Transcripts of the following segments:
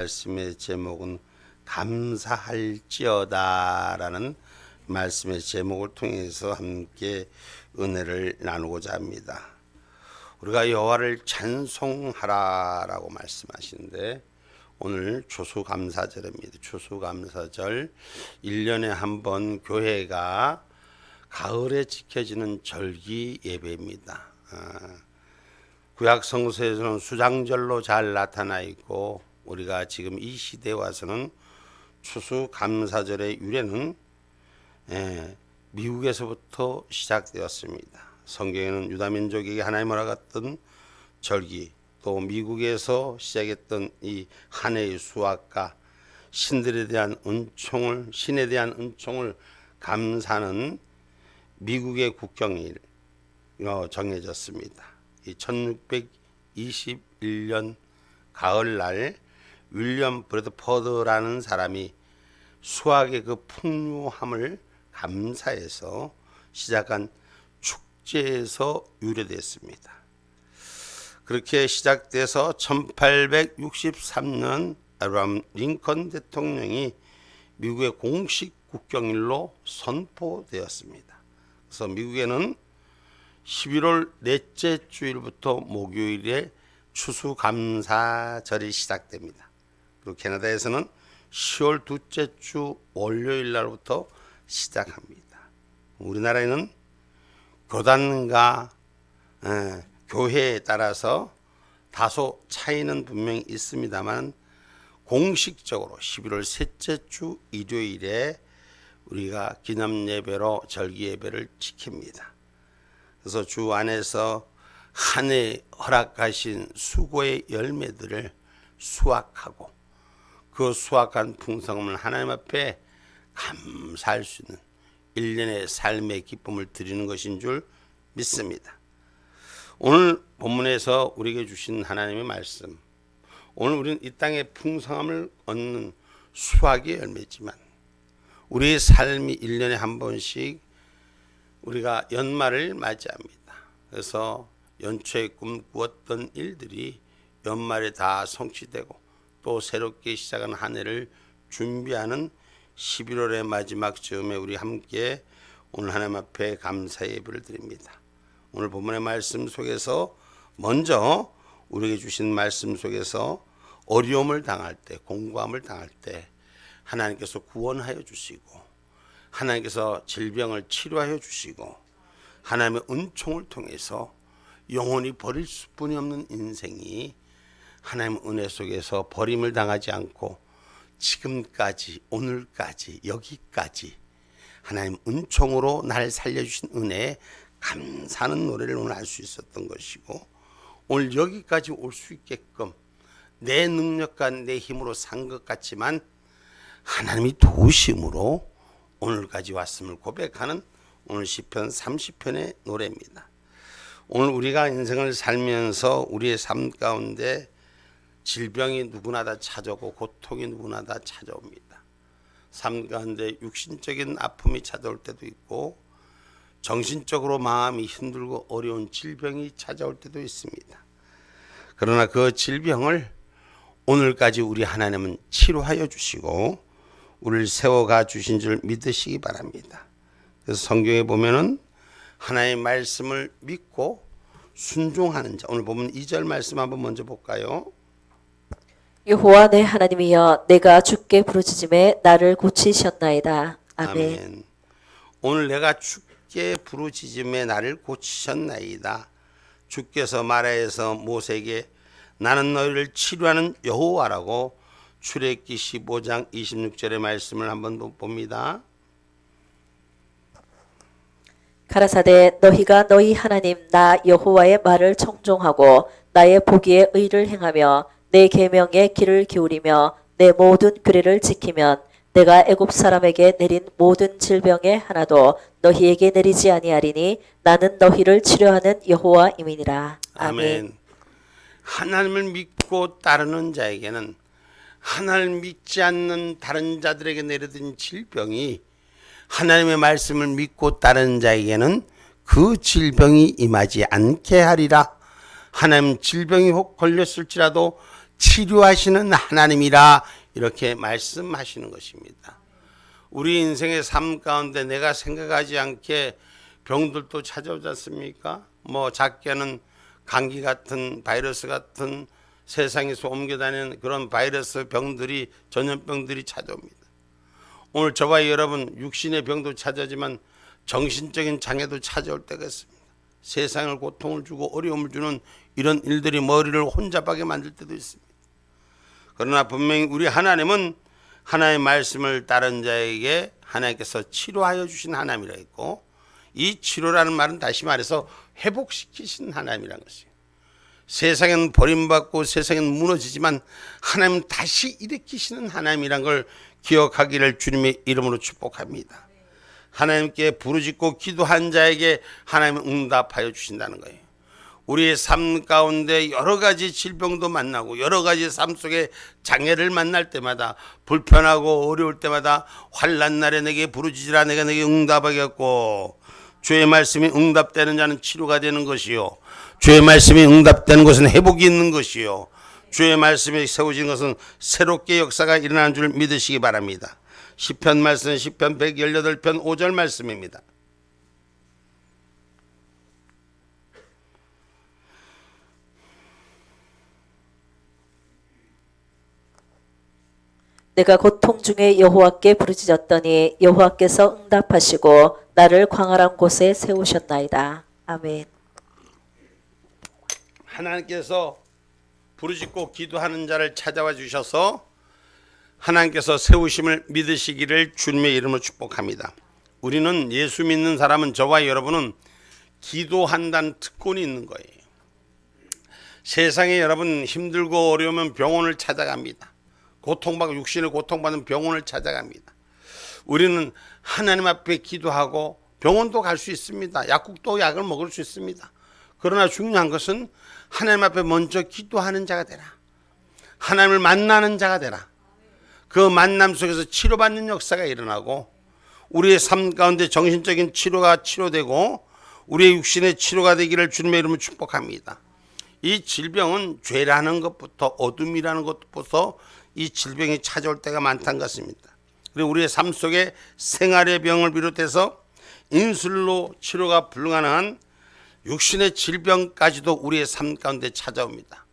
말씀의 제목은 감사할지어다라는 말씀의 제목을 통해서 함께 은혜를 나누고자 합니다. 우리가 여호와를 찬송하라라고 말씀하시는데 오늘 추수감사절입니다. 추수감사절 1년에 한 번 교회가 가을에 지켜지는 절기 예배입니다. 구약 성서에서는 수장절로 잘 나타나 있고 우리가 지금 이 시대에 와서는 추수감사절의 유래는 미국에서부터 시작되었습니다. 성경에는 유다민족에게 하나님을 알았던 절기, 또 미국에서 시작했던 이 한 해의 수확과 신에 대한 은총을 감사하는 미국의 국경이 정해졌습니다. 이 1621년 가을날 윌리엄 브래드포드라는 사람이 수학의 그 풍요함을 감사해서 시작한 축제에서 유래됐습니다. 그렇게 시작돼서 1863년 아브라함 링컨 대통령이 미국의 공식 국경일로 선포되었습니다. 그래서 미국에는 11월 넷째 주일부터 목요일에 추수감사절이 시작됩니다. 그리고 캐나다에서는 10월 둘째 주 월요일 날부터 시작합니다. 우리나라에는 교단과 교회에 따라서 다소 차이는 분명히 있습니다만 공식적으로 11월 셋째 주 일요일에 우리가 기념예배로 절기예배를 지킵니다. 그래서 주 안에서 한 해 허락하신 수고의 열매들을 수확하고 그 수확한 풍성함을 하나님 앞에 감사할 수 있는 1년의 삶의 기쁨을 드리는 것인 줄 믿습니다. 오늘 본문에서 우리에게 주신 하나님의 말씀, 오늘 우리는 이 땅의 풍성함을 얻는 수확의 열매지만 우리의 삶이 1년에 한 번씩 우리가 연말을 맞이합니다. 그래서 연초에 꿈꾸었던 일들이 연말에 다 성취되고 또 새롭게 시작한 한 해를 준비하는 11월의 마지막 즈음에 우리 함께 오늘 하나님 앞에 감사의 예배를 드립니다. 오늘 본문의 말씀 속에서 먼저 우리에게 주신 말씀 속에서 어려움을 당할 때, 공고함을 당할 때 하나님께서 구원하여 주시고 하나님께서 질병을 치료하여 주시고 하나님의 은총을 통해서 영원히 버릴 수뿐이 없는 인생이 하나님의 은혜 속에서 버림을 당하지 않고 지금까지 오늘까지 여기까지 하나님 은총으로 나를 살려주신 은혜에 감사하는 노래를 오늘 할 수 있었던 것이고 오늘 여기까지 올 수 있게끔 내 능력과 내 힘으로 산 것 같지만 하나님이 도우심으로 오늘까지 왔음을 고백하는 오늘 시편 30편의 노래입니다. 오늘 우리가 인생을 살면서 우리의 삶 가운데 질병이 누구나 다 찾아오고 고통이 누구나 다 찾아옵니다. 삶 가운데 육신적인 아픔이 찾아올 때도 있고 정신적으로 마음이 힘들고 어려운 질병이 찾아올 때도 있습니다. 그러나 그 질병을 오늘까지 우리 하나님은 치료하여 주시고 우리를 세워가 주신 줄 믿으시기 바랍니다. 그래서 성경에 보면은 하나님의 말씀을 믿고 순종하는 자, 오늘 보면 2절 말씀 한번 먼저 볼까요? 여호와 내 하나님이여 내가 주께 부르짖음에 나를 고치셨나이다. 아멘. 아멘. 오늘 내가 주께 부르짖음에 나를 고치셨나이다. 주께서 말하여서 모세에게 나는 너희를 치료하는 여호와라고 출애굽기 15장 26절의 말씀을 한번 봅니다. 가라사대 너희가 너희 하나님 나 여호와의 말을 청종하고 나의 보기에 의를 행하며 내 계명에 귀를 기울이며 내 모든 규례를 지키면 내가 애굽 사람에게 내린 모든 질병에 하나도 너희에게 내리지 아니하리니 나는 너희를 치료하는 여호와임이니라. 아멘. 하나님을 믿고 따르는 자에게는 하나님을 믿지 않는 다른 자들에게 내려진 질병이 하나님의 말씀을 믿고 따르는 자에게는 그 질병이 임하지 않게 하리라. 하나님 질병이 혹 걸렸을지라도 치료하시는 하나님이라 이렇게 말씀하시는 것입니다. 우리 인생의 삶 가운데 내가 생각하지 않게 병들도 찾아오지 않습니까? 뭐 작게는 감기 같은 바이러스 같은 세상에서 옮겨다니는 그런 바이러스 병들이 전염병들이 찾아옵니다. 오늘 저와 여러분 육신의 병도 찾아오지만 정신적인 장애도 찾아올 때가 있습니다. 세상을 고통을 주고 어려움을 주는 이런 일들이 머리를 혼잡하게 만들 때도 있습니다. 그러나 분명히 우리 하나님은 하나님의 말씀을 따른 자에게 하나님께서 치료하여 주신 하나님이라 했고, 이 치료라는 말은 다시 말해서 회복시키신 하나님이라는 것이에요. 세상은 버림받고 세상은 무너지지만 하나님은 다시 일으키시는 하나님이란 걸 기억하기를 주님의 이름으로 축복합니다. 하나님께 부르짖고 기도한 자에게 하나님은 응답하여 주신다는 거예요. 우리의 삶 가운데 여러 가지 질병도 만나고 여러 가지 삶 속에 장애를 만날 때마다, 불편하고 어려울 때마다 환난 날에 내게 부르짖으라 내가 내게 응답하겠고, 주의 말씀이 응답되는 자는 치료가 되는 것이요, 주의 말씀이 응답되는 것은 회복이 있는 것이요, 주의 말씀이 세워진 것은 새롭게 역사가 일어나는 줄 믿으시기 바랍니다. 시편 말씀은 시편 118편 5절 말씀입니다. 내가 고통 중에 여호와께 부르짖었더니 여호와께서 응답하시고 나를 광활한 곳에 세우셨나이다. 아멘. 하나님께서 부르짖고 기도하는 자를 찾아와 주셔서 하나님께서 세우심을 믿으시기를 주님의 이름으로 축복합니다. 우리는 예수 믿는 사람은, 저와 여러분은 기도한다는 특권이 있는 거예요. 세상에 여러분 힘들고 어려우면 병원을 찾아갑니다. 고통받고 육신을 고통받는 병원을 찾아갑니다. 우리는 하나님 앞에 기도하고 병원도 갈 수 있습니다. 약국도 약을 먹을 수 있습니다. 그러나 중요한 것은 하나님 앞에 먼저 기도하는 자가 되라. 하나님을 만나는 자가 되라. 그 만남 속에서 치료받는 역사가 일어나고 우리의 삶 가운데 정신적인 치료가 치료되고 우리의 육신의 치료가 되기를 주님의 이름으로 축복합니다. 이 질병은 죄라는 것부터 어둠이라는 것부터 이 질병이 찾아올 때가 많다는 것입니다. 그리고 우리의 삶 속에 생활의 병을 비롯해서 인술로 치료가 불가능한 육신의 질병까지도 우리의 삶 가운데 찾아옵니다.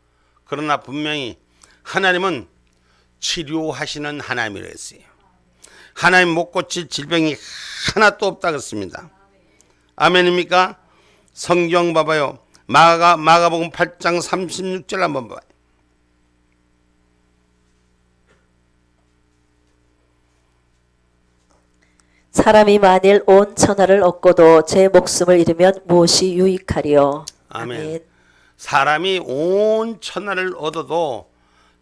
그러나 분명히 하나님은 치료하시는 하나님이라 했어요. 하나님 못 고칠 질병이 하나도 없다 그랬습니다. 아멘입니까? 성경 봐봐요. 마가복음 8장 36절 한번 봐요. 사람이 만일 온 천하를 얻고도 제 목숨을 잃으면 무엇이 유익하리요. 아멘. 사람이 온 천하를 얻어도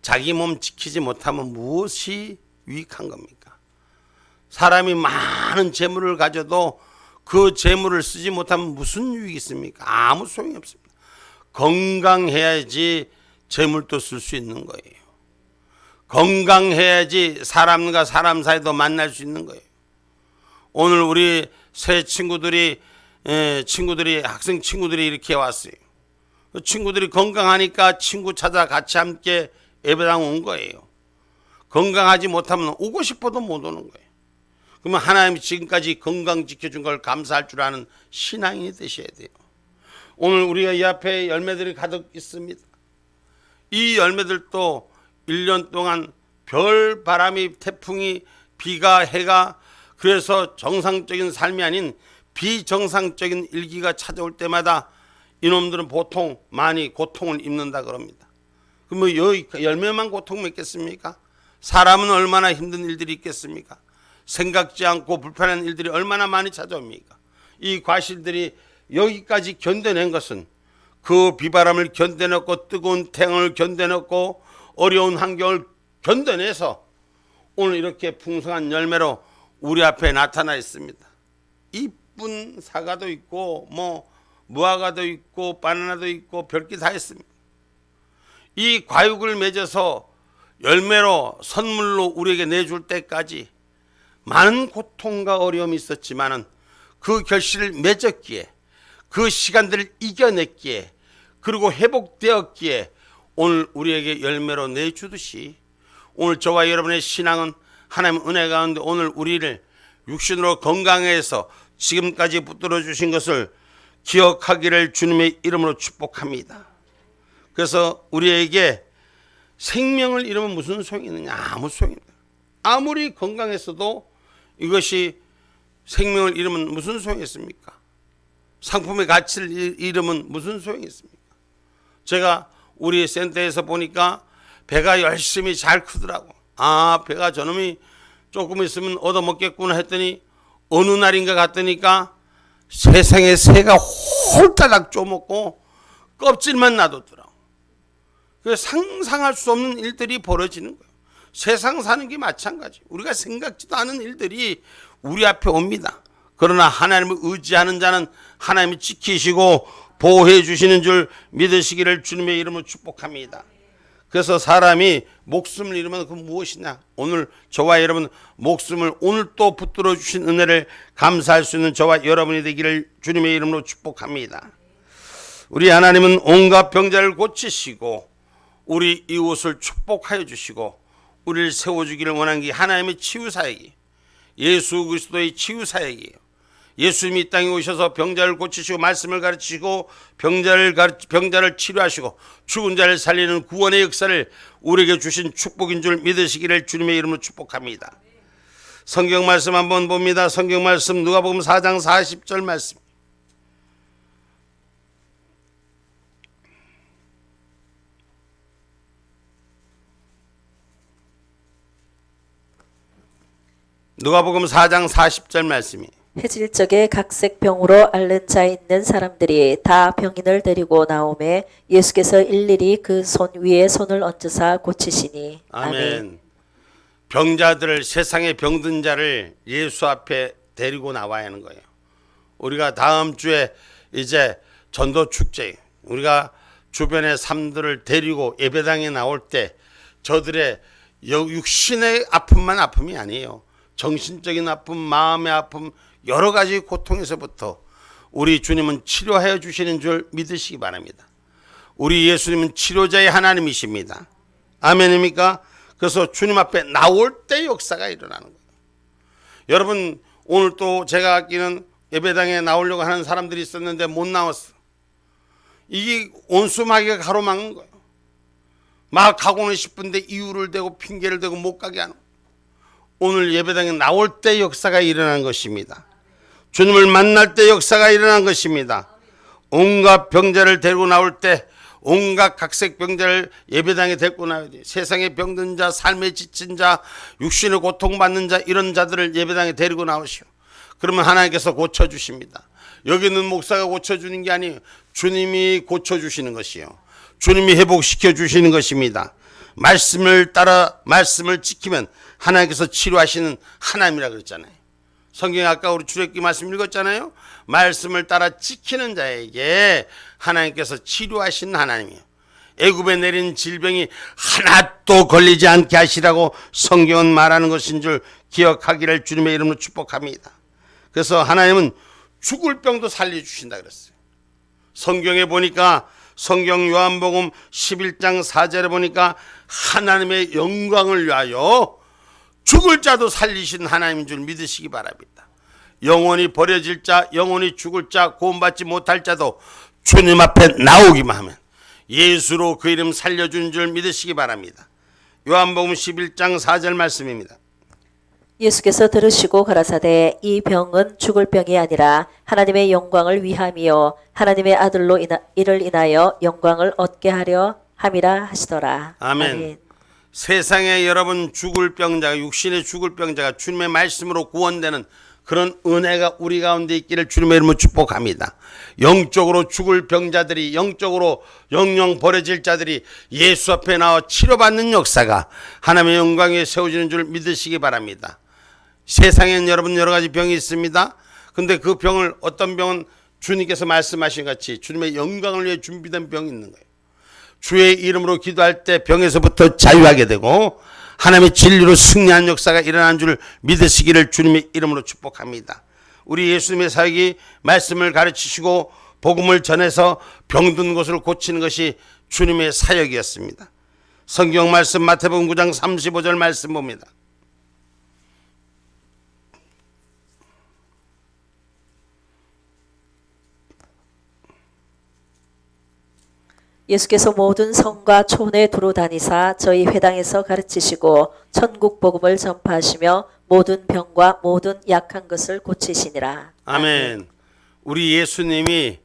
자기 몸 지키지 못하면 무엇이 유익한 겁니까? 사람이 많은 재물을 가져도 그 재물을 쓰지 못하면 무슨 유익이 있습니까? 아무 소용이 없습니다. 건강해야지 재물도 쓸 수 있는 거예요. 건강해야지 사람과 사람 사이도 만날 수 있는 거예요. 오늘 우리 새 친구들이 학생 친구들이 이렇게 왔어요. 그 친구들이 건강하니까 친구 찾아 같이 함께 예배당 온 거예요. 건강하지 못하면 오고 싶어도 못 오는 거예요. 그러면 하나님이 지금까지 건강 지켜준 걸 감사할 줄 아는 신앙인이 되셔야 돼요. 오늘 우리가 이 앞에 열매들이 가득 있습니다. 이 열매들도 1년 동안 별 바람이, 태풍이, 비가, 해가, 그래서 정상적인 삶이 아닌 비정상적인 일기가 찾아올 때마다 이놈들은 보통 많이 고통을 입는다 그럽니다. 그럼 여기 열매만 고통 맺겠습니까? 사람은 얼마나 힘든 일들이 있겠습니까? 생각지 않고 불편한 일들이 얼마나 많이 찾아옵니까? 이 과실들이 여기까지 견뎌낸 것은 그 비바람을 견뎌냈고 뜨거운 태양을 견뎌냈고 어려운 환경을 견뎌내서 오늘 이렇게 풍성한 열매로 우리 앞에 나타나 있습니다. 이쁜 사과도 있고 무화과도 있고 바나나도 있고 별게 다 있습니다. 이 과육을 맺어서 열매로 선물로 우리에게 내줄 때까지 많은 고통과 어려움이 있었지만은 그 결실을 맺었기에, 그 시간들을 이겨냈기에, 그리고 회복되었기에 오늘 우리에게 열매로 내주듯이 오늘 저와 여러분의 신앙은 하나님 은혜 가운데 오늘 우리를 육신으로 건강해서 지금까지 붙들어 주신 것을 기억하기를 주님의 이름으로 축복합니다. 그래서 우리에게 생명을 잃으면 무슨 소용이 있느냐? 아무 소용이 없어요. 아무리 건강했어도 이것이 생명을 잃으면 무슨 소용이 있습니까? 상품의 가치를 잃으면 무슨 소용이 있습니까? 제가 우리 센터에서 보니까 배가 열심히 잘 크더라고. 아, 배가 저놈이 조금 있으면 얻어먹겠구나 했더니 어느 날인가 갔더니까 세상에 새가 홀따닥 쪼먹고 껍질만 놔뒀더라고. 상상할 수 없는 일들이 벌어지는 거예요. 세상 사는 게 마찬가지. 우리가 생각지도 않은 일들이 우리 앞에 옵니다. 그러나 하나님을 의지하는 자는 하나님이 지키시고 보호해 주시는 줄 믿으시기를 주님의 이름으로 축복합니다. 그래서 사람이 목숨을 잃으면 그 무엇이냐? 오늘 저와 여러분 목숨을 오늘 또 붙들어 주신 은혜를 감사할 수 있는 저와 여러분이 되기를 주님의 이름으로 축복합니다. 우리 하나님은 온갖 병자를 고치시고 우리 이웃을 축복하여 주시고 우리를 세워주기를 원한 게 하나님의 치유사역이 예수 그리스도의 치유사역이에요. 예수님이 이 땅에 오셔서 병자를 고치시고 말씀을 가르치시고 병자를 치료하시고 죽은 자를 살리는 구원의 역사를 우리에게 주신 축복인 줄 믿으시기를 주님의 이름으로 축복합니다. 성경 말씀 한번 봅니다. 성경 말씀 누가복음 4장 40절 말씀. 누가복음 4장 40절 말씀이 해질 적에 각색 병으로 앓는 자 있는 사람들이 다 병인을 데리고 나오매 예수께서 일일이 그 손 위에 손을 얹으사 고치시니. 아멘. 병자들을 세상에 병든 자를 예수 앞에 데리고 나와야 하는 거예요. 우리가 다음 주에 이제 전도 축제 우리가 주변의 삶들을 데리고 예배당에 나올 때 저들의 육신의 아픔만 아픔이 아니에요. 정신적인 아픔, 마음의 아픔, 여러 가지 고통에서부터 우리 주님은 치료하여 주시는 줄 믿으시기 바랍니다. 우리 예수님은 치료자의 하나님이십니다. 아멘입니까? 그래서 주님 앞에 나올 때 역사가 일어나는 거예요. 여러분 오늘 또 제가 아끼는 예배당에 나오려고 하는 사람들이 있었는데 못 나왔어. 이게 온수마귀가 가로막은 거예요. 막 가고는 싶은데 이유를 대고 핑계를 대고 못 가게 하는 거예요. 오늘 예배당에 나올 때 역사가 일어난 것입니다. 주님을 만날 때 역사가 일어난 것입니다. 온갖 병자를 데리고 나올 때 온갖 각색 병자를 예배당에 데리고 나와야 돼요. 세상에 병든 자, 삶에 지친 자, 육신을 고통받는 자 이런 자들을 예배당에 데리고 나오시오. 그러면 하나님께서 고쳐주십니다. 여기 있는 목사가 고쳐주는 게 아니에요. 주님이 고쳐주시는 것이요. 주님이 회복시켜 주시는 것입니다. 말씀을 따라 말씀을 지키면 하나님께서 치료하시는 하나님이라 그랬잖아요. 성경에 아까 우리 출애굽기 말씀 읽었잖아요. 말씀을 따라 지키는 자에게 하나님께서 치료하시는 하나님이에요. 애굽에 내린 질병이 하나도 걸리지 않게 하시라고 성경은 말하는 것인 줄 기억하기를 주님의 이름으로 축복합니다. 그래서 하나님은 죽을 병도 살려주신다 그랬어요. 성경에 보니까 성경 요한복음 11장 4절에 보니까 하나님의 영광을 위하여 죽을 자도 살리신 하나님인 줄 믿으시기 바랍니다. 영원히 버려질 자, 영원히 죽을 자, 구원받지 못할 자도 주님 앞에 나오기만 하면 예수로 그 이름 살려주는 줄 믿으시기 바랍니다. 요한복음 11장 4절 말씀입니다. 예수께서 들으시고 가라사대 이 병은 죽을 병이 아니라 하나님의 영광을 위함이요 하나님의 아들로 이를 인하여 영광을 얻게 하려 함이라 하시더라. 아멘. 세상에 여러분 죽을 병자가 육신의 죽을 병자가 주님의 말씀으로 구원되는 그런 은혜가 우리 가운데 있기를 주님의 이름으로 축복합니다. 영적으로 죽을 병자들이 영적으로 영영 버려질 자들이 예수 앞에 나와 치료받는 역사가 하나님의 영광에 세워지는 줄 믿으시기 바랍니다. 세상엔 여러분 여러 가지 병이 있습니다. 근데 그 병을 어떤 병은 주님께서 말씀하신 같이 주님의 영광을 위해 준비된 병이 있는 거예요. 주의 이름으로 기도할 때 병에서부터 자유하게 되고 하나님의 진리로 승리한 역사가 일어난 줄 믿으시기를 주님의 이름으로 축복합니다. 우리 예수님의 사역이 말씀을 가르치시고 복음을 전해서 병든 곳을 고치는 것이 주님의 사역이었습니다. 성경 말씀 마태복음 9장 35절 말씀 봅니다. 예수께서 모든 성과 촌에 두루 다니사 저희 회당에서 가르치시고 천국 복음을 전파하시며 모든 병과 모든 약한 것을 고치시니라. 아멘. 우리 예수님이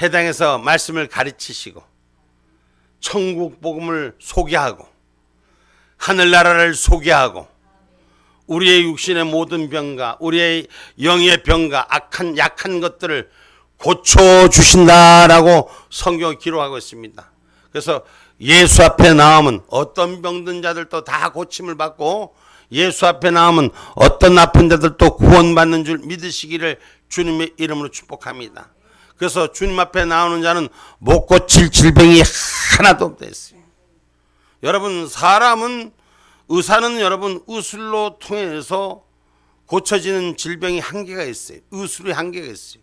회당에서 말씀을 가르치시고 천국 복음을 소개하고 하늘나라를 소개하고 우리의 육신의 모든 병과 우리의 영의 병과 약한 것들을 고쳐주신다라고 성경을 기록하고 있습니다. 그래서 예수 앞에 나오면 어떤 병든 자들도 다 고침을 받고 예수 앞에 나오면 어떤 아픈 자들도 구원받는 줄 믿으시기를 주님의 이름으로 축복합니다. 그래서 주님 앞에 나오는 자는 못 고칠 질병이 하나도 없다 했어요. 여러분, 의사는 여러분 의술로 통해서 고쳐지는 질병이 한계가 있어요. 의술의 한계가 있어요.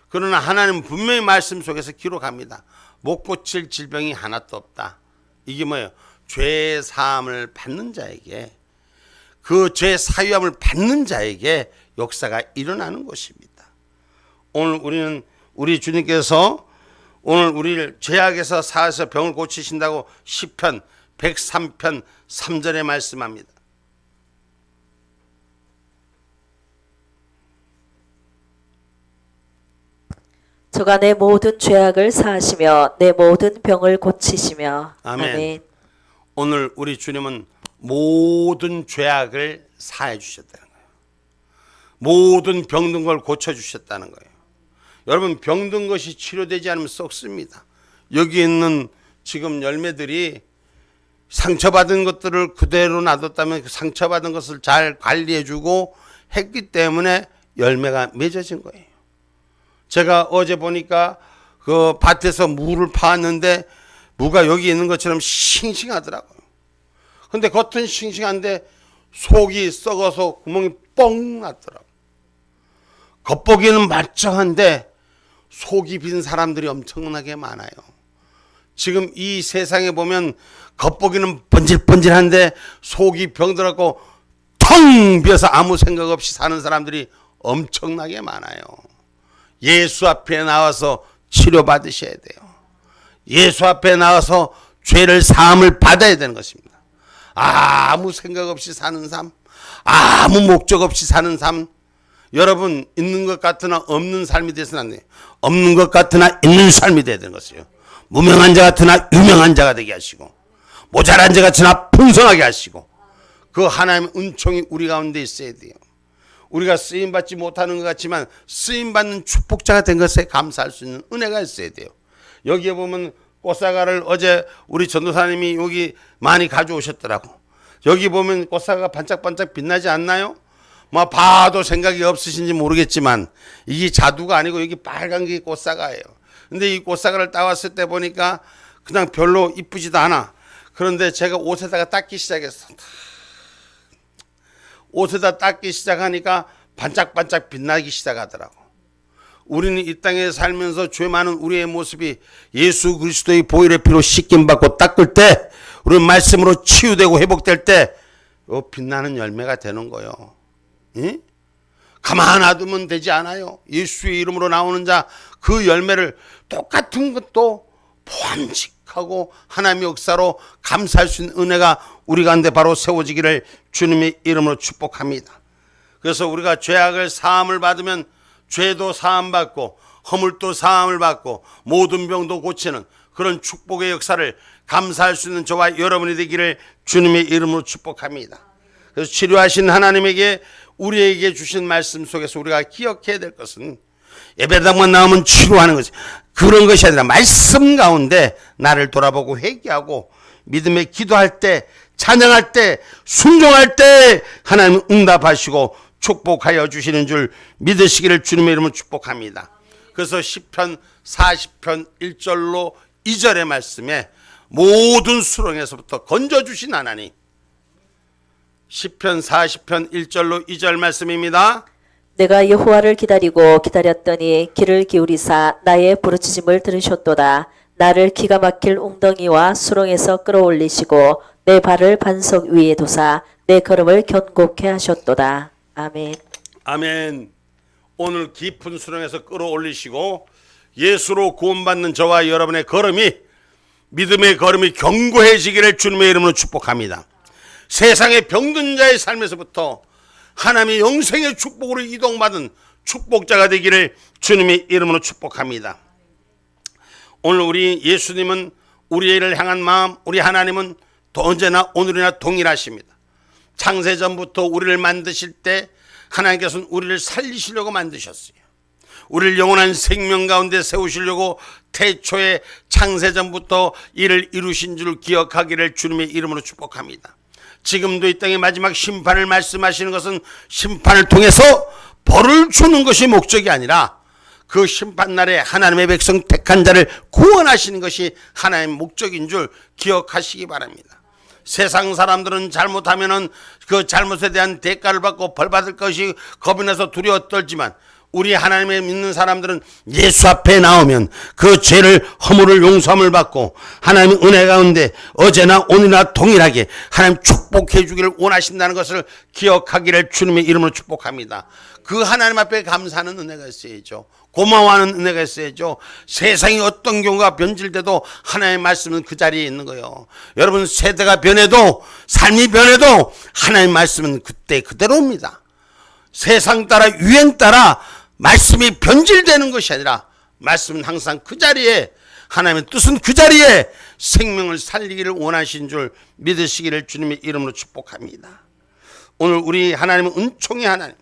그러나 하나님은 분명히 말씀 속에서 기록합니다. 못 고칠 질병이 하나도 없다. 이게 뭐예요? 죄 사함을 받는 자에게, 그 죄 사유함을 받는 자에게 역사가 일어나는 것입니다. 오늘 우리 주님께서 오늘 우리를 죄악에서 사해서 병을 고치신다고 시편 103편 3절에 말씀합니다. 저가 내 모든 죄악을 사하시며 내 모든 병을 고치시며. 아멘. 아멘. 오늘 우리 주님은 모든 죄악을 사해 주셨다는 거예요. 모든 병든 걸 고쳐 주셨다는 거예요. 여러분, 병든 것이 치료되지 않으면 썩습니다. 여기 있는 지금 열매들이 상처받은 것들을 그대로 놔뒀다면 그 상처받은 것을 잘 관리해주고 했기 때문에 열매가 맺어진 거예요. 제가 어제 보니까 그 밭에서 무를 파왔는데 무가 여기 있는 것처럼 싱싱하더라고요. 근데 겉은 싱싱한데 속이 썩어서 구멍이 뻥 났더라고요. 겉보기는 멀쩡한데 속이 빈 사람들이 엄청나게 많아요. 지금 이 세상에 보면 겉보기는 번질번질한데 속이 병들었고 텅 비어서 아무 생각 없이 사는 사람들이 엄청나게 많아요. 예수 앞에 나와서 치료받으셔야 돼요. 예수 앞에 나와서 죄를 사함을 받아야 되는 것입니다. 아무 생각 없이 사는 삶, 아무 목적 없이 사는 삶, 여러분 있는 것 같으나 없는 삶이 되서는 안 돼요. 없는 것 같으나 있는 삶이 돼야 되는 것이에요. 무명한 자 같으나 유명한 자가 되게 하시고 모자란 자 같으나 풍성하게 하시고 그 하나님의 은총이 우리 가운데 있어야 돼요. 우리가 쓰임받지 못하는 것 같지만 쓰임받는 축복자가 된 것에 감사할 수 있는 은혜가 있어야 돼요. 여기에 보면 꽃사과를 어제 우리 전도사님이 여기 많이 가져오셨더라고. 여기 보면 꽃사과가 반짝반짝 빛나지 않나요? 뭐 봐도 생각이 없으신지 모르겠지만 이게 자두가 아니고 여기 빨간 게 꽃사과예요. 근데 이 꽃사과를 따왔을 때 보니까 그냥 별로 이쁘지도 않아. 그런데 제가 옷에다가 닦기 시작했어. 옷에다 닦기 시작하니까 반짝반짝 빛나기 시작하더라고. 우리는 이 땅에 살면서 죄 많은 우리의 모습이 예수 그리스도의 보혈의 피로 씻김받고 닦을 때, 우리는 말씀으로 치유되고 회복될 때 빛나는 열매가 되는 거예요. 응? 가만 놔두면 되지 않아요. 예수의 이름으로 나오는 자 그 열매를 똑같은 것도 보암직하고 하나님의 역사로 감사할 수 있는 은혜가 우리 가운데 바로 세워지기를 주님의 이름으로 축복합니다. 그래서 우리가 죄악을 사함을 받으면 죄도 사함받고 허물도 사함을 받고 모든 병도 고치는 그런 축복의 역사를 감사할 수 있는 저와 여러분이 되기를 주님의 이름으로 축복합니다. 그래서 치료하신 하나님에게 우리에게 주신 말씀 속에서 우리가 기억해야 될 것은 예배당만 나오면 치료하는 거지. 그런 것이 아니라 말씀 가운데 나를 돌아보고 회개하고 믿음에 기도할 때, 찬양할 때, 순종할 때 하나님은 응답하시고 축복하여 주시는 줄 믿으시기를 주님의 이름으로 축복합니다. 그래서 시편 40편 1절로 2절의 말씀에 모든 수렁에서부터 건져주신 하나님, 시편 40편 1절로 2절 말씀입니다. 내가 여호와를 기다리고 기다렸더니 귀를 기울이사 나의 부르짖음을 들으셨도다. 나를 기가 막힐 웅덩이와 수렁에서 끌어올리시고 내 발을 반석 위에 두사 내 걸음을 견고케 하셨도다. 아멘. 아멘. 오늘 깊은 수렁에서 끌어올리시고 예수로 구원받는 저와 여러분의 걸음이, 믿음의 걸음이 견고해지기를 주님의 이름으로 축복합니다. 세상의 병든 자의 삶에서부터 하나님의 영생의 축복으로 이동받은 축복자가 되기를 주님의 이름으로 축복합니다. 오늘 우리 예수님은 우리를 향한 마음, 우리 하나님은 언제나 오늘이나 동일하십니다. 창세전부터 우리를 만드실 때 하나님께서는 우리를 살리시려고 만드셨어요. 우리를 영원한 생명 가운데 세우시려고 태초에 창세전부터 이를 이루신 줄 기억하기를 주님의 이름으로 축복합니다. 지금도 이 땅의 마지막 심판을 말씀하시는 것은 심판을 통해서 벌을 주는 것이 목적이 아니라 그 심판날에 하나님의 백성 택한 자를 구원하시는 것이 하나님의 목적인 줄 기억하시기 바랍니다. 세상 사람들은 잘못하면은 그 잘못에 대한 대가를 받고 벌 받을 것이 겁이 나서 두려워 떨지만 우리 하나님을 믿는 사람들은 예수 앞에 나오면 그 죄를 허물을 용서함을 받고 하나님의 은혜 가운데 어제나 오늘이나 동일하게 하나님 축복해 주기를 원하신다는 것을 기억하기를 주님의 이름으로 축복합니다. 그 하나님 앞에 감사하는 은혜가 있어야죠. 고마워하는 은혜가 있어야죠. 세상이 어떤 경우가 변질돼도 하나님의 말씀은 그 자리에 있는 거예요. 여러분, 세대가 변해도 삶이 변해도 하나님의 말씀은 그때 그대로입니다. 세상 따라 유행 따라 말씀이 변질되는 것이 아니라 말씀은 항상 그 자리에, 하나님의 뜻은 그 자리에 생명을 살리기를 원하신 줄 믿으시기를 주님의 이름으로 축복합니다. 오늘 우리 하나님은 은총의 하나님,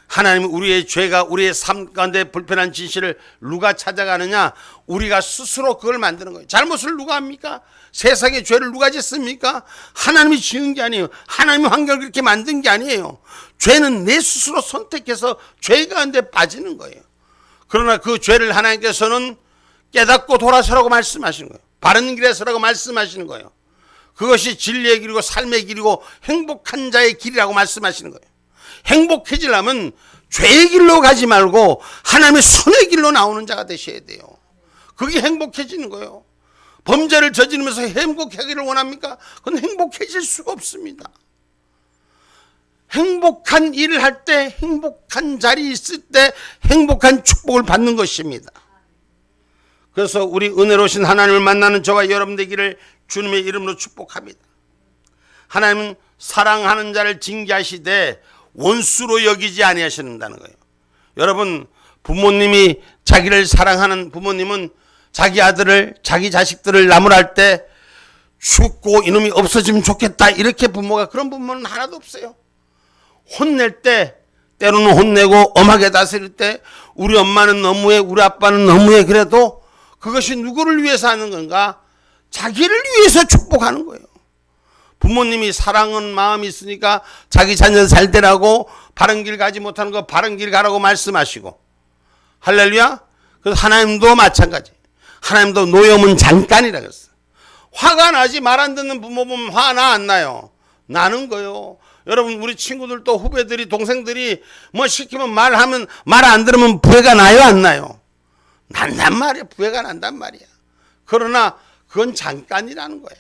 하나님은 우리의 죄가 우리의 삶 가운데 불편한 진실을 누가 찾아가느냐? 우리가 스스로 그걸 만드는 거예요. 잘못을 누가 합니까? 세상의 죄를 누가 짓습니까? 하나님이 지은 게 아니에요. 하나님이 환경을 그렇게 만든 게 아니에요. 죄는 내 스스로 선택해서 죄 가운데 빠지는 거예요. 그러나 그 죄를 하나님께서는 깨닫고 돌아서라고 말씀하시는 거예요. 바른 길에 서라고 말씀하시는 거예요. 그것이 진리의 길이고 삶의 길이고 행복한 자의 길이라고 말씀하시는 거예요. 행복해지려면 죄의 길로 가지 말고 하나님의 선의 길로 나오는 자가 되셔야 돼요. 그게 행복해지는 거예요. 범죄를 저지르면서 행복하기를 원합니까? 그건 행복해질 수가 없습니다. 행복한 일을 할 때, 행복한 자리에 있을 때 행복한 축복을 받는 것입니다. 그래서 우리 은혜로우신 하나님을 만나는 저와 여러분 되기를 주님의 이름으로 축복합니다. 하나님은 사랑하는 자를 징계하시되 원수로 여기지 아니하신다는 거예요. 여러분, 부모님이 자기를 사랑하는 부모님은 자기 아들을, 자기 자식들을 나무랄 때 죽고 이놈이 없어지면 좋겠다, 이렇게 부모가, 그런 부모는 하나도 없어요. 혼낼 때, 때로는 혼내고 엄하게 다스릴 때 우리 엄마는 너무해, 우리 아빠는 너무해, 그래도 그것이 누구를 위해서 하는 건가? 자기를 위해서 축복하는 거예요. 부모님이 사랑하는 마음이 있으니까 자기 자녀 잘 되라고, 바른 길 가지 못하는 거 바른 길 가라고 말씀하시고, 할렐루야. 그래서 하나님도 마찬가지. 하나님도 노여움은 잠깐이라 그랬어. 화가 나지, 말 안 듣는 부모 보면 화 나 안 나요? 나는 거요. 여러분, 우리 친구들도 후배들이, 동생들이 뭐 시키면 말하면 말 안 들으면 부해가 나요, 안 나요? 난단 말이야. 부해가 난단 말이야. 그러나 그건 잠깐이라는 거야.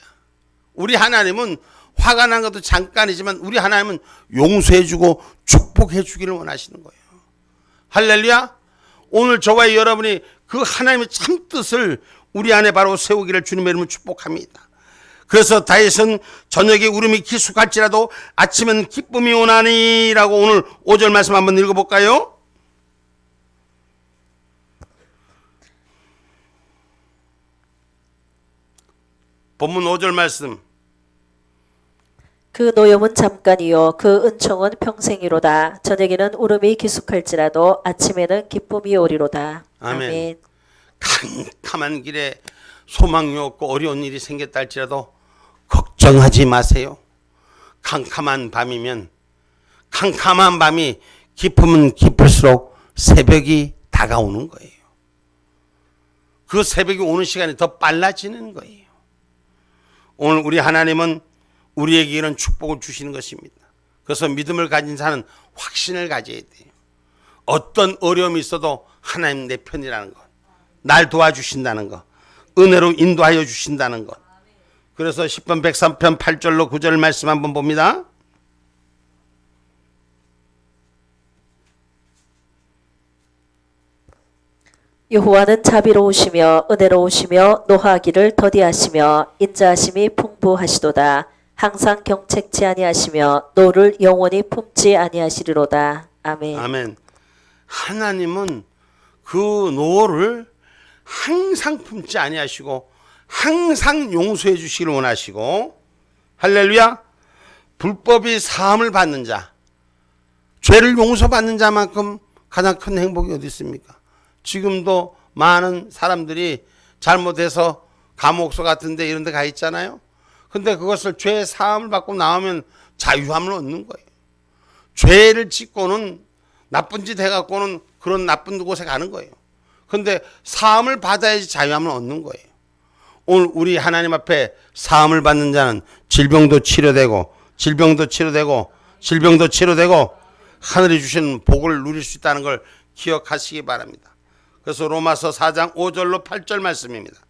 우리 하나님은 화가 난 것도 잠깐이지만 우리 하나님은 용서해주고 축복해주기를 원하시는 거예요. 할렐루야. 오늘 저와 여러분이 그 하나님의 참 뜻을 우리 안에 바로 세우기를 주님의 이름으로 축복합니다. 그래서 다윗은 저녁에 울음이 기숙할지라도 아침엔 기쁨이 오나니 라고 오늘 5절 말씀 한번 읽어볼까요? 본문 5절 말씀. 그 노염은 잠깐이요 그 은총은 평생이로다. 저녁에는 울음이 기숙할지라도 아침에는 기쁨이 오리로다. 아멘. 아멘. 캄캄한 길에 소망이 없고 어려운 일이 생겼다 할지라도 걱정하지 마세요. 캄캄한 밤이면, 캄캄한 밤이 깊으면 깊을수록 새벽이 다가오는 거예요. 그 새벽이 오는 시간이 더 빨라지는 거예요. 오늘 우리 하나님은 우리에게 이런 축복을 주시는 것입니다. 그래서 믿음을 가진 자는 확신을 가져야 돼요. 어떤 어려움이 있어도 하나님 내 편이라는 것, 날 도와주신다는 것, 은혜로 인도하여 주신다는 것. 그래서 10편 103편 8절로 9절 말씀 한번 봅니다. 여호와는 자비로우시며 은혜로우시며 노하기를 더디하시며 인자하심이 풍부하시도다. 항상 경책치 아니하시며 노를 영원히 품지 아니하시리로다. 아멘. 아멘. 하나님은 그 노를 항상 품지 아니하시고 항상 용서해 주시기를 원하시고, 할렐루야. 불법이 사함을 받는 자, 죄를 용서받는 자만큼 가장 큰 행복이 어디 있습니까? 지금도 많은 사람들이 잘못해서 감옥소 같은 데 이런 데 가 있잖아요. 근데 그것을 죄 사함을 받고 나오면 자유함을 얻는 거예요. 죄를 짓고는 나쁜 짓 해갖고는 그런 나쁜 곳에 가는 거예요. 근데 사함을 받아야지 자유함을 얻는 거예요. 오늘 우리 하나님 앞에 사함을 받는 자는 질병도 치료되고 하늘이 주시는 복을 누릴 수 있다는 걸 기억하시기 바랍니다. 그래서 로마서 4장 5절로 8절 말씀입니다.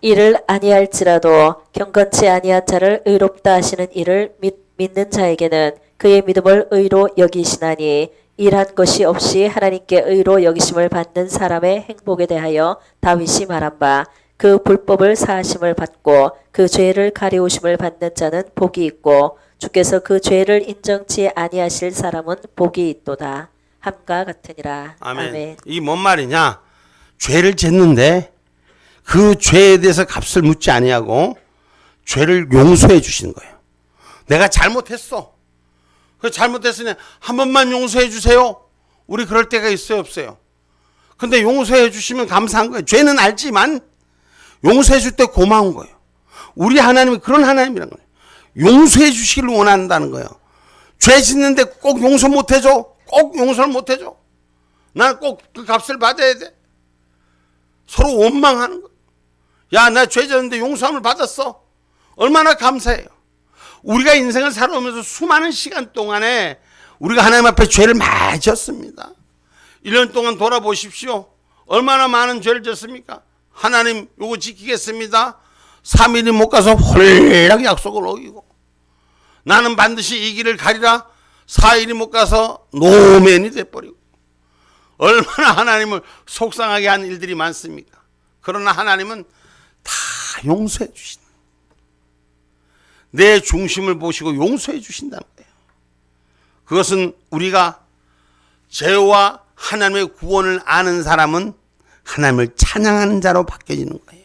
이를 아니할지라도 경건치 아니한 자를 의롭다 하시는 이를 믿는 자에게는 그의 믿음을 의로 여기시나니, 일한 것이 없이 하나님께 의로 여기심을 받는 사람의 행복에 대하여 다윗이 말한 바, 그 불법을 사하심을 받고 그 죄를 가리우심을 받는 자는 복이 있고 주께서 그 죄를 인정치 아니하실 사람은 복이 있도다. 함과 같으니라. 아멘. 아멘. 이게 뭔 말이냐? 죄를 짓는데 그 죄에 대해서 값을 묻지 아니하고 죄를 용서해 주시는 거예요. 내가 잘못했어. 그 잘못했으니 한 번만 용서해 주세요. 우리 그럴 때가 있어요, 없어요? 근데 용서해 주시면 감사한 거예요. 죄는 알지만 용서해 줄 때 고마운 거예요. 우리 하나님이 그런 하나님이라는 거예요. 용서해 주시기를 원한다는 거예요. 죄 짓는데 꼭 용서 못 해줘. 꼭 용서를 못 해줘. 난 꼭 그 값을 받아야 돼. 서로 원망하는 거예요. 야, 나 죄 졌는데 용서함을 받았어. 얼마나 감사해요. 우리가 인생을 살아오면서 수많은 시간 동안에 우리가 하나님 앞에 죄를 많이 졌습니다. 1년 동안 돌아보십시오. 얼마나 많은 죄를 졌습니까? 하나님 요거 지키겠습니다. 3일이 못 가서 홀랑 약속을 어기고, 나는 반드시 이 길을 가리라. 4일이 못 가서 노맨이 돼버리고, 얼마나 하나님을 속상하게 한 일들이 많습니까? 그러나 하나님은 다 용서해 주신다. 내 중심을 보시고 용서해 주신다는 거예요. 그것은 우리가 죄와 하나님의 구원을 아는 사람은 하나님을 찬양하는 자로 바뀌어지는 거예요.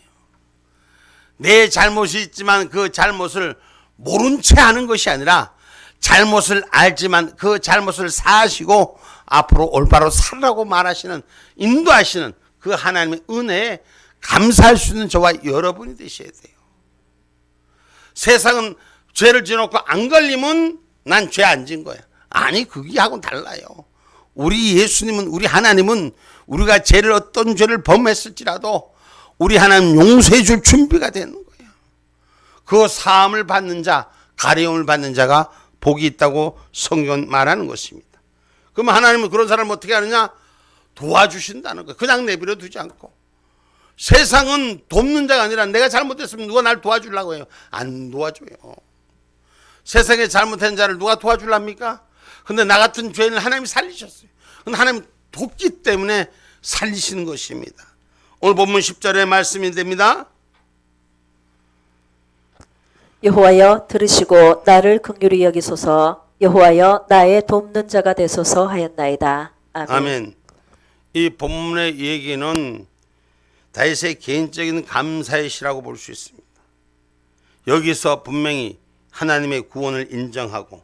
내 잘못이 있지만 그 잘못을 모른 채 하는 것이 아니라, 잘못을 알지만 그 잘못을 사하시고 앞으로 올바로 살라고 말하시는, 인도하시는 그 하나님의 은혜에 감사할 수 있는 저와 여러분이 되셔야 돼요. 세상은 죄를 지어놓고 안 걸리면 난 죄 안 진 거야. 아니, 그게하고는 달라요. 우리 예수님은, 우리 하나님은 우리가 죄를, 어떤 죄를 범했을지라도 우리 하나님 용서해 줄 준비가 되는 거예요. 그 사함을 받는 자, 가려움을 받는 자가 복이 있다고 성경은 말하는 것입니다. 그럼 하나님은 그런 사람을 어떻게 하느냐? 도와주신다는 거예요. 그냥 내버려 두지 않고. 세상은 돕는 자가 아니라, 내가 잘못했으면 누가 날 도와주려고 해요? 안 도와줘요. 세상에 잘못한 자를 누가 도와주랍니까? 근데 나 같은 죄인을 하나님이 살리셨어요. 근데 하나님 돕기 때문에 살리시는 것입니다. 오늘 본문 10절의 말씀이 됩니다. 여호와여 들으시고 나를 긍휼히 여기소서. 여호와여 나의 돕는 자가 되소서 하였나이다. 아멘. 아멘. 이 본문의 얘기는 다윗의 개인적인 감사의 시라고 볼 수 있습니다. 여기서 분명히 하나님의 구원을 인정하고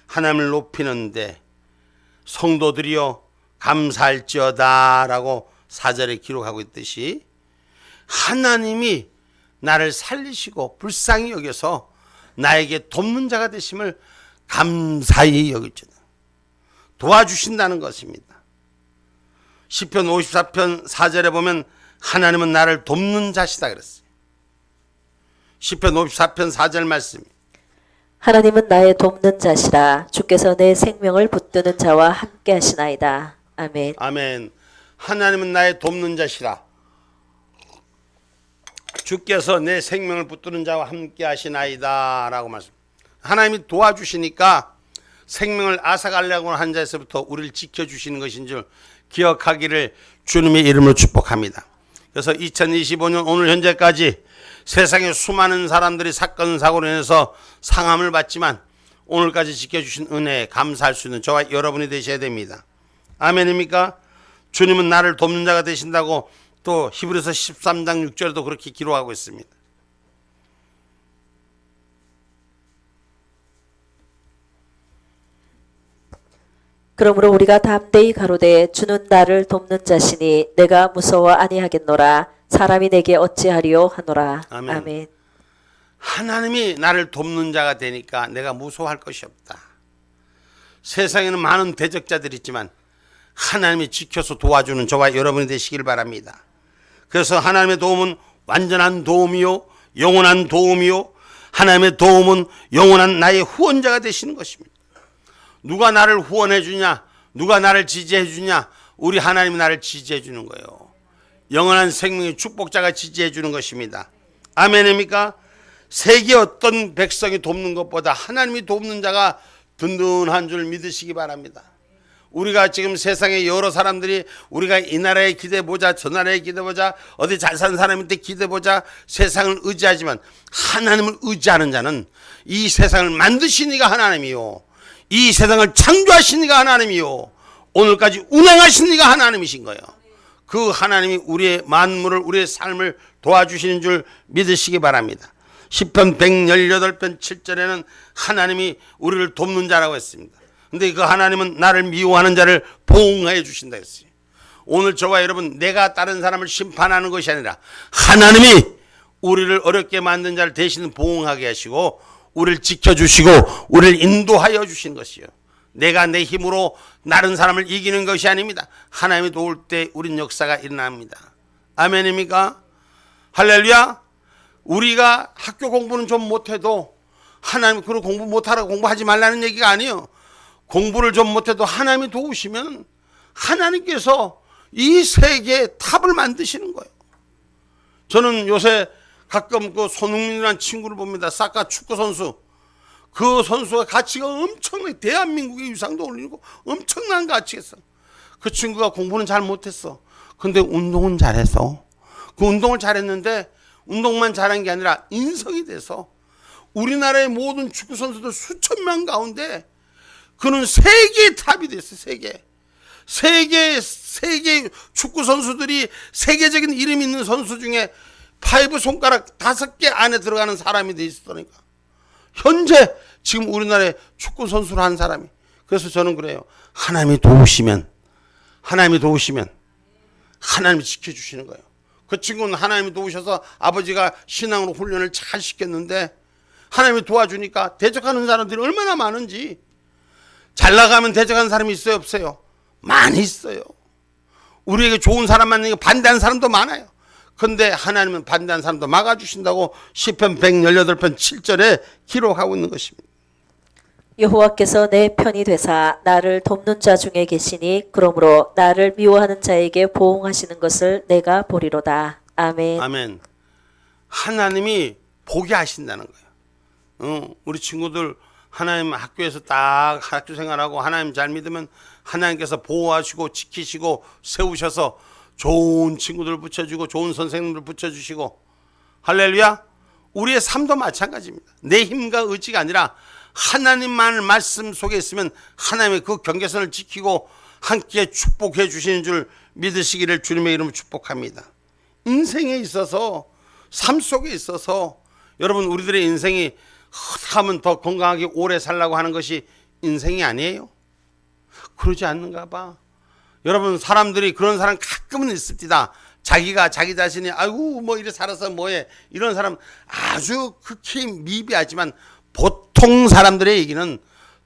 하나님을 높이는데, 성도들이여 감사할지어다 라고 4절에 기록하고 있듯이, 하나님이 나를 살리시고 불쌍히 여겨서 나에게 돕는 자가 되심을 감사히 여길지어다. 도와주신다는 것입니다. 시편 54편 4절에 보면 하나님은 나를 돕는 자시다 그랬어요. 시편 54편 4절 말씀. 하나님은 나의 돕는 자시라. 주께서 내 생명을 붙드는 자와 함께 하시나이다. 아멘. 아멘. 하나님은 나의 돕는 자시라. 주께서 내 생명을 붙드는 자와 함께 하시나이다 라고 말씀. 하나님이 도와주시니까 생명을 앗아가려고 한 자에서부터 우리를 지켜주시는 것인 줄 기억하기를 주님의 이름으로 축복합니다. 그래서 2025년 오늘 현재까지 세상에 수많은 사람들이 사건 사고로 인해서 상함을 받지만 오늘까지 지켜주신 은혜에 감사할 수 있는 저와 여러분이 되셔야 됩니다. 아멘입니까? 주님은 나를 돕는 자가 되신다고 또 히브리서 13장 6절에도 그렇게 기록하고 있습니다. 그러므로 우리가 담대히 가로되 주는 나를 돕는 자시니 내가 무서워 아니하겠노라. 사람이 내게 어찌하리요 하노라. 아멘. 아멘. 하나님이 나를 돕는 자가 되니까 내가 무서워할 것이 없다. 세상에는 많은 대적자들이 있지만 하나님이 지켜서 도와주는 저와 여러분이 되시길 바랍니다. 그래서 하나님의 도움은 완전한 도움이요 영원한 도움이요 하나님의 도움은 영원한 나의 후원자가 되시는 것입니다. 누가 나를 후원해 주냐, 누가 나를 지지해 주냐, 우리 하나님이 나를 지지해 주는 거예요. 영원한 생명의 축복자가 지지해 주는 것입니다. 아멘입니까? 세계 어떤 백성이 돕는 것보다 하나님이 돕는 자가 든든한 줄 믿으시기 바랍니다. 우리가 지금 세상에 여러 사람들이 우리가 이 나라에 기대보자, 저 나라에 기대보자, 어디 잘 사는 사람한테 기대보자, 세상을 의지하지만 하나님을 의지하는 자는 이 세상을 만드신 이가 하나님이요, 이 세상을 창조하신 이가 하나님이요, 오늘까지 운행하신 이가 하나님이신 거예요. 그 하나님이 우리의 만물을, 우리의 삶을 도와주시는 줄 믿으시기 바랍니다. 시편 118편 7절에는 하나님이 우리를 돕는 자라고 했습니다. 근데 그 하나님은 나를 미워하는 자를 보응해 주신다 했어요. 오늘 저와 여러분, 내가 다른 사람을 심판하는 것이 아니라 하나님이 우리를 어렵게 만든 자를 대신 보응하게 하시고 우리를 지켜주시고 우리를 인도하여 주신 것이요, 내가 내 힘으로 다른 사람을 이기는 것이 아닙니다. 하나님이 도울 때 우린 역사가 일어납니다. 아멘입니까? 할렐루야. 우리가 학교 공부는 좀 못해도 하나님, 그리고 공부 못하라고 공부하지 말라는 얘기가 아니에요. 공부를 좀 못해도 하나님이 도우시면 하나님께서 이 세계의 탑을 만드시는 거예요. 저는 요새 가끔 그 손흥민이라는 친구를 봅니다. 사카 축구 선수. 그 선수가 가치가 엄청나게, 대한민국의 위상도 올리고 엄청난 가치가 있어. 그 친구가 공부는 잘 못했어. 근데 운동은 잘해서, 그 운동을 잘했는데 운동만 잘한 게 아니라 인성이 돼서 우리나라의 모든 축구 선수들 수천 명 가운데 그는 세계의 탑이 됐어. 세계 축구 선수들이 세계적인 이름 있는 선수 중에 5 손가락 5개 안에 들어가는 사람이 돼 있었다니까. 현재 지금 우리나라의 축구 선수를 한 사람이. 그래서 저는 그래요. 하나님이 도우시면 하나님이 지켜주시는 거예요. 그 친구는 하나님이 도우셔서 아버지가 신앙으로 훈련을 잘 시켰는데 하나님이 도와주니까 대적하는 사람들이 얼마나 많은지. 잘 나가면 대적하는 사람이 있어요, 없어요? 많이 있어요. 우리에게 좋은 사람 만나니까 반대하는 사람도 많아요. 그런데 하나님은 반대하는 사람도 막아주신다고 시편 118편 7절에 기록하고 있는 것입니다. 여호와께서 내 편이 되사 나를 돕는 자 중에 계시니 그러므로 나를 미워하는 자에게 보응하시는 것을 내가 보리로다. 아멘. 아멘. 하나님이 보게 하신다는 거예요. 우리 친구들 하나님 학교에서 딱 학교 생활하고 하나님 잘 믿으면 하나님께서 보호하시고 지키시고 세우셔서 좋은 친구들 붙여주고 좋은 선생님들 붙여주시고, 할렐루야. 우리의 삶도 마찬가지입니다. 내 힘과 의지가 아니라 하나님만 말씀 속에 있으면 하나님의 그 경계선을 지키고 함께 축복해 주시는 줄 믿으시기를 주님의 이름으로 축복합니다. 인생에 있어서, 삶 속에 있어서 여러분, 우리들의 인생이 하면 더 건강하게 오래 살라고 하는 것이 인생이 아니에요? 그러지 않는가 봐. 여러분, 사람들이 그런 사람 가끔은 있습니다. 자기가 자기 자신이 아이고 뭐 이래 살아서 뭐해, 이런 사람 아주 극히 미비하지만 보통 사람들의 얘기는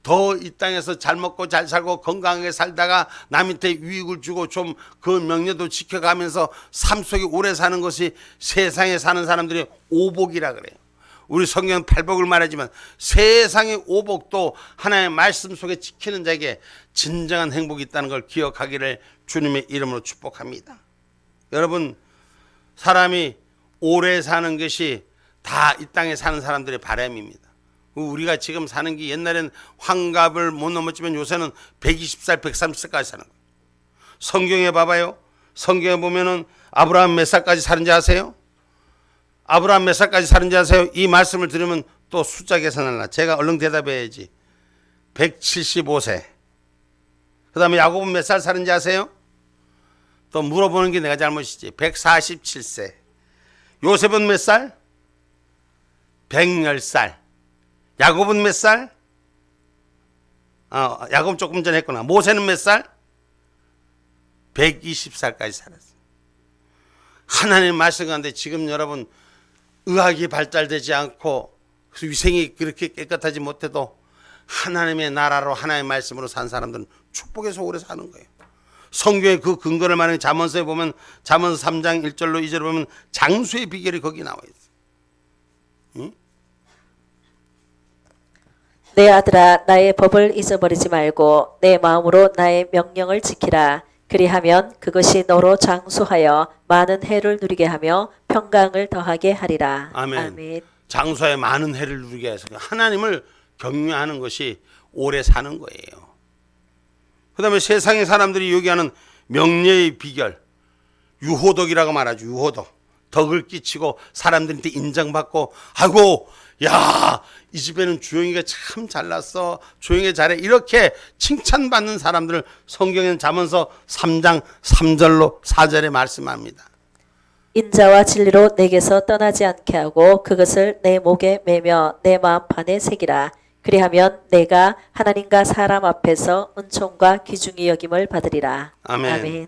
더 이 땅에서 잘 먹고 잘 살고 건강하게 살다가 남한테 유익을 주고 좀 그 명예도 지켜가면서 삶 속에 오래 사는 것이 세상에 사는 사람들의 오복이라 그래요. 우리 성경은 팔복을 말하지만 세상의 오복도 하나님의 말씀 속에 지키는 자에게 진정한 행복이 있다는 걸 기억하기를 주님의 이름으로 축복합니다. 여러분, 사람이 오래 사는 것이 다 이 땅에 사는 사람들의 바람입니다. 우리가 지금 사는 게 옛날엔 환갑을 못 넘었지만 요새는 120살, 130살까지 사는 거예요. 성경에 봐봐요. 성경에 보면은 아브라함 몇 살까지 사는지 아세요? 아브라함 몇 살까지 사는지 아세요? 이 말씀을 들으면 또 숫자 계산하려. 제가 얼른 대답해야지. 175세. 그 다음에 야곱은 몇 살 사는지 아세요? 또 물어보는 게 내가 잘못이지. 147세. 요셉은 몇 살? 110살. 야곱은 몇 살? 야곱 조금 전에 했구나. 모세는 몇 살? 120살까지 살았어요. 하나님 말씀 가운데 지금 여러분 의학이 발달되지 않고 위생이 그렇게 깨끗하지 못해도 하나님의 나라로 하나님의 말씀으로 산 사람들은 축복에서 오래 사는 거예요. 성경의 그 근거를 말하는 잠언서에 보면 잠언서 3장 1절로 2절을 보면 장수의 비결이 거기 나와 있어요. 응? 내 아들아 나의 법을 잊어버리지 말고 내 마음으로 나의 명령을 지키라. 그리하면 그것이 너로 장수하여 많은 해를 누리게 하며 평강을 더하게 하리라. 아멘. 아멘. 장수하여 많은 해를 누리게 해서 하나님을 경외하는 것이 오래 사는 거예요. 그 다음에 세상의 사람들이 요구하는 명예의 비결, 유호덕이라고 말하죠. 유호덕. 덕을 끼치고 사람들한테 인정받고, 아이고 야, 이 집에는 주영이가 참 잘났어, 주영이 잘해, 이렇게 칭찬받는 사람들을 성경에는 잠언서 3장 3절로 4절에 말씀합니다. 인자와 진리로 내게서 떠나지 않게 하고 그것을 내 목에 매며 내 마음판에 새기라. 그리하면 내가 하나님과 사람 앞에서 은총과 귀중히 여김을 받으리라. 아멘. 아멘.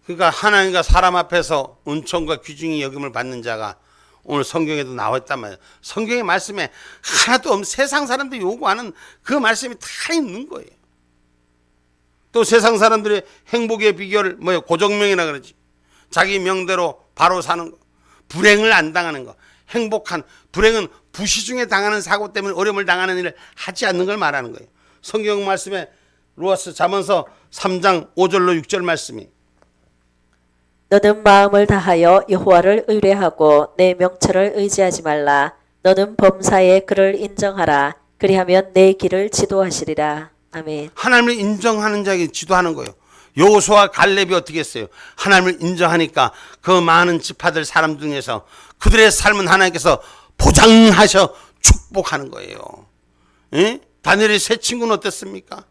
그러니까 하나님과 사람 앞에서 은총과 귀중히 여김을 받는 자가 오늘 성경에도 나와 있단 말이에요. 성경의 말씀에 하나도 없는 세상 사람들이 요구하는 그 말씀이 다 있는 거예요. 또 세상 사람들의 행복의 비결 뭐예요? 고정명이라 그러지. 자기 명대로 바로 사는 거, 불행을 안 당하는 거. 행복한 불행은 부시중에 당하는 사고 때문에 어려움을 당하는 일을 하지 않는 걸 말하는 거예요. 성경 말씀에 루아스 잠언서 3장 5절로 6절 말씀이 너는 마음을 다하여 여호와를 의뢰하고 내 명철을 의지하지 말라. 너는 범사에 그를 인정하라. 그리하면 내 길을 지도하시리라. 아멘. 하나님을 인정하는 자에게 지도하는 거예요. 여호수아와 갈렙이 어떻게 했어요? 하나님을 인정하니까 그 많은 지파들 사람 중에서 그들의 삶은 하나님께서 보장하셔 축복하는 거예요. 예? 다니엘의 세 친구는 어땠습니까?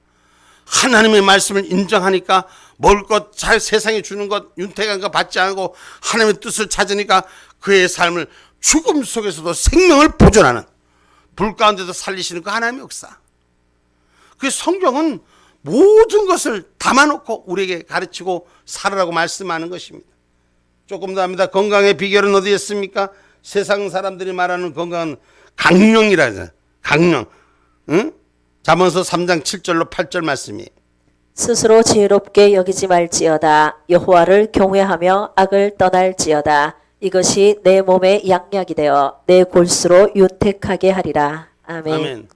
하나님의 말씀을 인정하니까 먹을 것, 세상에 주는 것, 윤택한 거 받지 않고 하나님의 뜻을 찾으니까 그의 삶을 죽음 속에서도 생명을 보존하는, 불 가운데도 살리시는 그 하나님의 역사. 그 성경은 모든 것을 담아놓고 우리에게 가르치고 살으라고 말씀하는 것입니다. 조금 더 합니다. 건강의 비결은 어디에 있습니까? 세상 사람들이 말하는 건강은 강령이라 하잖아요. 강령. 응? 잠언서 3장 7절로 8절 말씀이에요. 스스로 지혜롭게 여기지 말지어다. 여호와를 경외하며 악을 떠날지어다. 이것이 내 몸의 양약이 되어 내 골수로 윤택하게 하리라. 아멘. 아멘.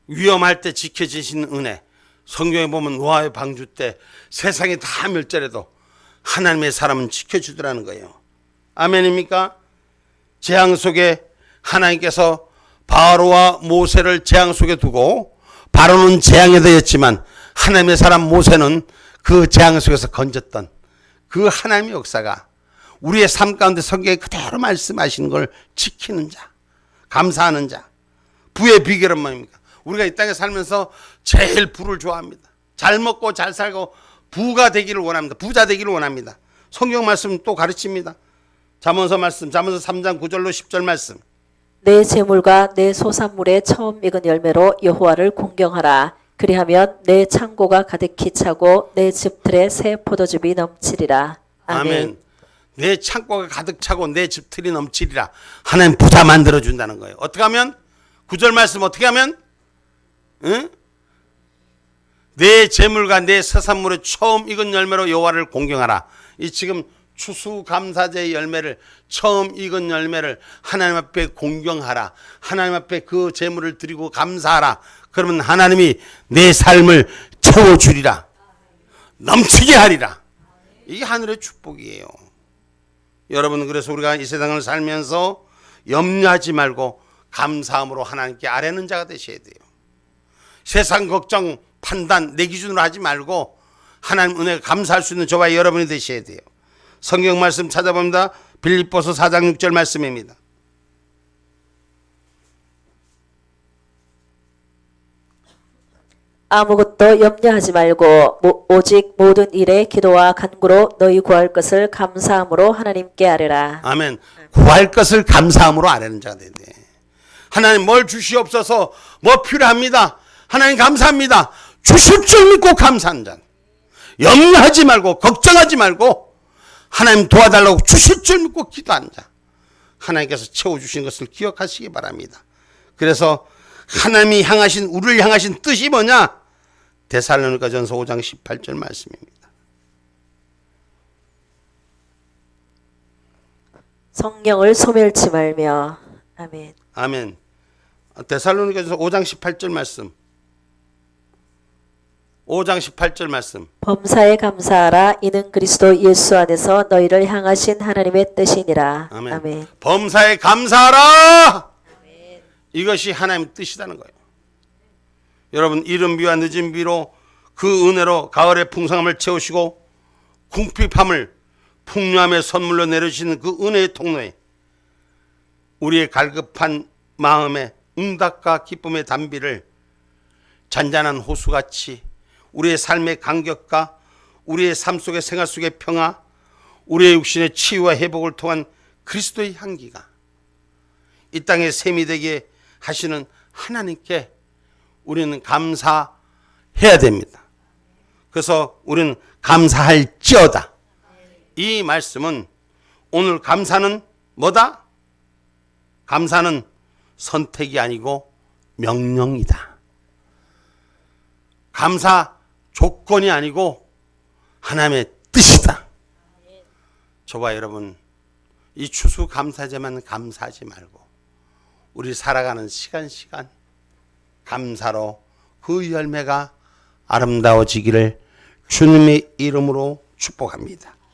위험할 때 지켜주시는 은혜. 성경에 보면 노아의 방주 때 세상이 다 멸절해도 하나님의 사람은 지켜주더라는 거예요. 아멘입니까? 재앙 속에 하나님께서 바로와 모세를 재앙 속에 두고 바로는 재앙에 대했지만 하나님의 사람 모세는 그 재앙 속에서 건졌던 그 하나님의 역사가 우리의 삶 가운데 성경에 그대로 말씀하시는 걸 지키는 자, 감사하는 자. 부의 비결은 뭐입니까? 우리가 이 땅에 살면서 제일 부를 좋아합니다. 잘 먹고 잘 살고 부가 되기를 원합니다. 부자 되기를 원합니다. 성경 말씀 또 가르칩니다. 잠언서 말씀, 잠언서 3장 9절로 10절 말씀. 내 재물과 내 소산물의 처음 익은 열매로 여호와를 공경하라. 그리하면 내 창고가 가득히 차고 내 집틀에 새 포도즙이 넘치리라. 아멘. 아멘. 내 창고가 가득 차고 내 집틀이 넘치리라. 하나님 부자 만들어준다는 거예요. 어떻게 하면? 9절 말씀 어떻게 하면? 응? 내 재물과 내 서산물의 처음 익은 열매로 여호와를 공경하라. 이 지금 추수감사제의 열매를, 처음 익은 열매를 하나님 앞에 공경하라. 하나님 앞에 그 제물을 드리고 감사하라. 그러면 하나님이 내 삶을 채워주리라. 넘치게 하리라. 이게 하늘의 축복이에요. 여러분, 그래서 우리가 이 세상을 살면서 염려하지 말고 감사함으로 하나님께 아뢰는 자가 되셔야 돼요. 세상 걱정, 판단, 내 기준으로 하지 말고 하나님 은혜에 감사할 수 있는 저와 여러분이 되셔야 돼요. 성경 말씀 찾아봅니다. 빌립보서 4장 6절 말씀입니다. 아무것도 염려하지 말고 오직 모든 일에 기도와 간구로 너희 구할 것을 감사함으로 하나님께 아뢰라. 아멘. 구할 것을 감사함으로 아뢰는 자가 돼야 돼. 하나님 뭘 주시옵소서, 뭐 필요합니다. 하나님 감사합니다. 주실 줄 믿고 감사한 자. 염려하지 말고 걱정하지 말고 하나님 도와달라고 주실 줄 믿고 기도하는 자. 하나님께서 채워주신 것을 기억하시기 바랍니다. 그래서 하나님이 향하신, 우리를 향하신 뜻이 뭐냐? 데살로니가전서 5장 18절 말씀입니다. 성령을 소멸치 말며. 아멘. 아멘. 데살로니가전서 5장 18절 말씀. 5장 18절 말씀. 범사에 감사하라. 이는 그리스도 예수 안에서 너희를 향하신 하나님의 뜻이니라. 아멘. 아멘. 범사에 감사하라. 아멘. 이것이 하나님의 뜻이라는 거예요. 여러분, 이른 비와 늦은 비로 그 은혜로 가을의 풍성함을 채우시고 궁핍함을 풍요함의 선물로 내려주시는 그 은혜의 통로에 우리의 갈급한 마음에 응답과 기쁨의 단비를 잔잔한 호수같이 우리의 삶의 간격과 우리의 삶 속의 생활 속의 평화, 우리의 육신의 치유와 회복을 통한 그리스도의 향기가 이 땅에 샘이 되게 하시는 하나님께 우리는 감사해야 됩니다. 그래서 우리는 감사할지어다. 이 말씀은 오늘 감사는 뭐다? 감사는 선택이 아니고 명령이다. 감사 조건이 아니고 하나님의 뜻이다. 저와 여러분, 이 추수감사제만 감사하지 말고 우리 살아가는 시간 감사로 그 열매가 아름다워지기를 주님의 이름으로 축복합니다.